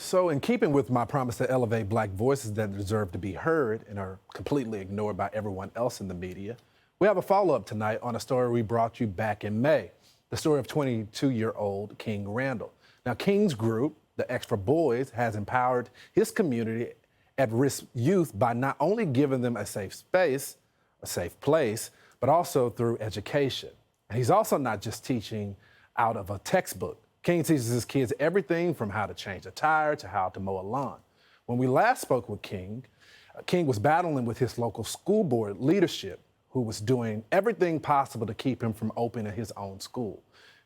So, in keeping with my promise to elevate black voices that deserve to be heard and are completely ignored by everyone else in the media, we have a follow-up tonight on a story we brought you back in May, the story of 22-year-old King Randall. Now, King's group, the Extra Boys, has empowered his community at-risk youth by not only giving them a safe space, a safe place, but also through education. And he's also not just teaching out of a textbook. King teaches his kids everything from how to change a tire to how to mow a lawn. When we last spoke with King, King was battling with his local school board leadership, who was doing everything possible to keep him from opening his own school.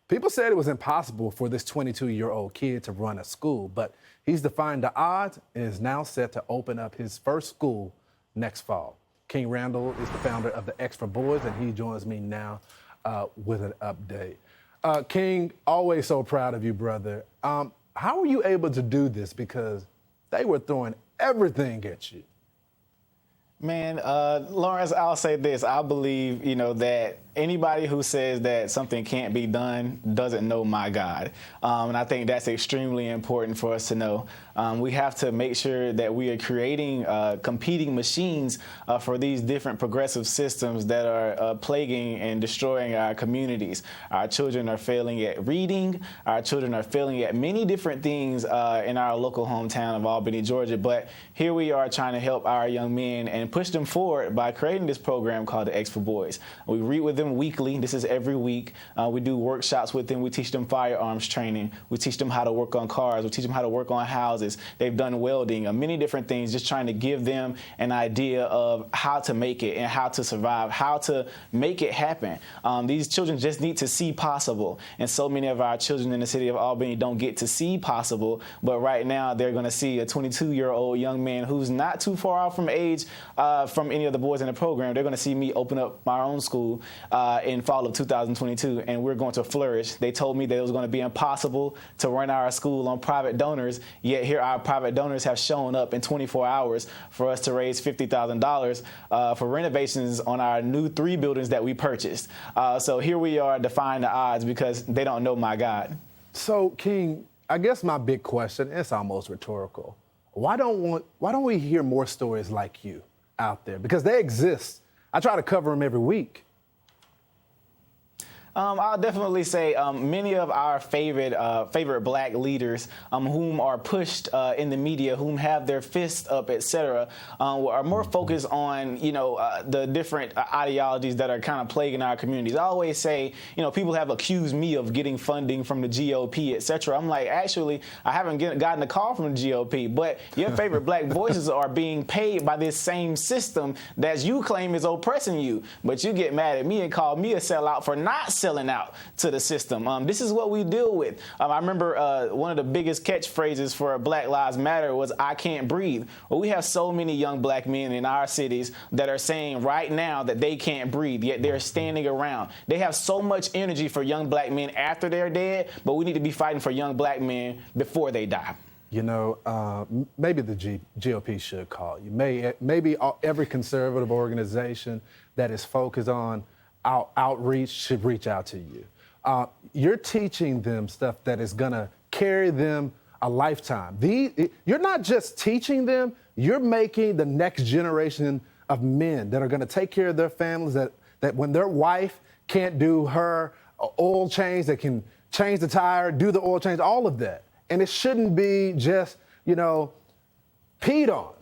People said it was impossible for this 22-year-old kid to run a school, but he's defying the odds and is now set to open up his first school next fall. King Randall is the founder of the Extra Boys, and he joins me now with an update. King, always so proud of you, brother. How were you able to do this? Because they were throwing everything at you. Man, Lawrence, I'll say this. I believe, that anybody who says that something can't be done doesn't know my God. And I think that's extremely important for us to know. We have to make sure that we are creating competing machines for these different progressive systems that are plaguing and destroying our communities. Our children are failing at reading. Our children are failing at many different things in our local hometown of Albany, Georgia. But here we are trying to help our young men and push them forward by creating this program called the Extra Boys. We read with them weekly. This is every week. We do workshops with them. We teach them firearms training. We teach them how to work on cars. We teach them how to work on houses. They've done welding, many different things, just trying to give them an idea of how to make it and how to survive, how to make it happen. These children just need to see possible. And so many of our children in the city of Albany don't get to see possible. But right now, they're going to see a 22-year-old young man who's not too far out from age from any of the boys in the program. They're going to see me open up my own school in fall of 2022, and we're going to flourish. They told me that it was going to be impossible to run our school on private donors, yet here our private donors have shown up in 24 hours for us to raise $50,000 for renovations on our new 3 buildings that we purchased. So here we are defying the odds because they don't know my God. So, King, I guess my big question, it's almost rhetorical. Why don't we hear more stories like you out there? Because they exist. I try to cover them every week. I'll definitely say many of our favorite black leaders whom are pushed in the media, whom have their fists up, etc., are more focused on, the different ideologies that are kind of plaguing our communities. I always say, people have accused me of getting funding from the GOP, etc. I'm like, actually, I haven't gotten a call from the GOP, but your favorite black voices are being paid by this same system that you claim is oppressing you. But you get mad at me and call me a sellout for not selling out to the system. This is what we deal with. I remember one of the biggest catchphrases for Black Lives Matter was, "I can't breathe." Well, we have so many young black men in our cities that are saying right now that they can't breathe, yet they're standing around. They have so much energy for young black men after they're dead, but we need to be fighting for young black men before they die. Maybe the GOP should call you. Maybe every conservative organization that is focused on outreach should reach out to you. You're teaching them stuff that is gonna carry them a lifetime. You're not just teaching them, you're making the next generation of men that are gonna take care of their families, that when their wife can't do her oil change, they can change the tire, do the oil change, all of that. And it shouldn't be just, peed on.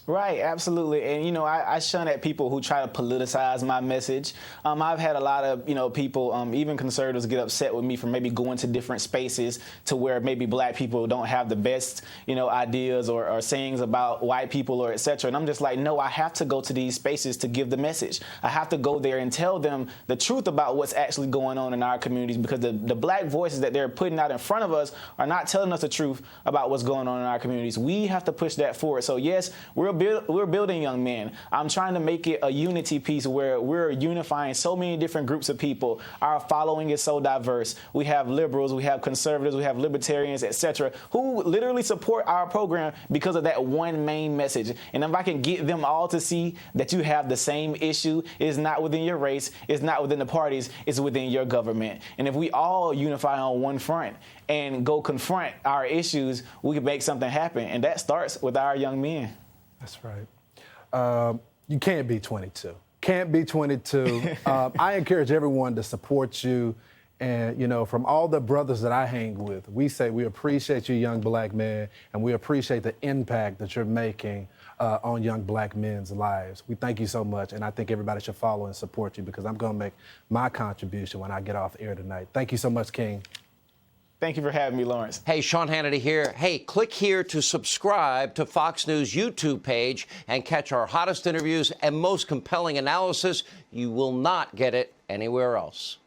Right, absolutely. And, I shun at people who try to politicize my message. I've had a lot of, people, even conservatives, get upset with me for maybe going to different spaces to where maybe black people don't have the best, ideas or sayings about white people or et cetera. And I'm just like, no, I have to go to these spaces to give the message. I have to go there and tell them the truth about what's actually going on in our communities, because the black voices that they're putting out in front of us are not telling us the truth about what's going on in our communities. We have to push that forward. So, yes, we're we're building young men. I'm trying to make it a unity piece where we're unifying so many different groups of people. Our following is so diverse. We have liberals, we have conservatives, we have libertarians, etc., who literally support our program because of that one main message. And if I can get them all to see that you have the same issue, it's not within your race, it's not within the parties, it's within your government. And if we all unify on one front and go confront our issues, we can make something happen. And that starts with our young men. That's right. You can't be 22. Can't be 22. I encourage everyone to support you. And, you know, from all the brothers that I hang with, we say we appreciate you, young black man, and we appreciate the impact that you're making on young black men's lives. We thank you so much, and I think everybody should follow and support you because I'm going to make my contribution when I get off air tonight. Thank you so much, King. Thank you for having me, Lawrence. Hey, Sean Hannity here. Hey, click here to subscribe to Fox News YouTube page and catch our hottest interviews and most compelling analysis. You will not get it anywhere else.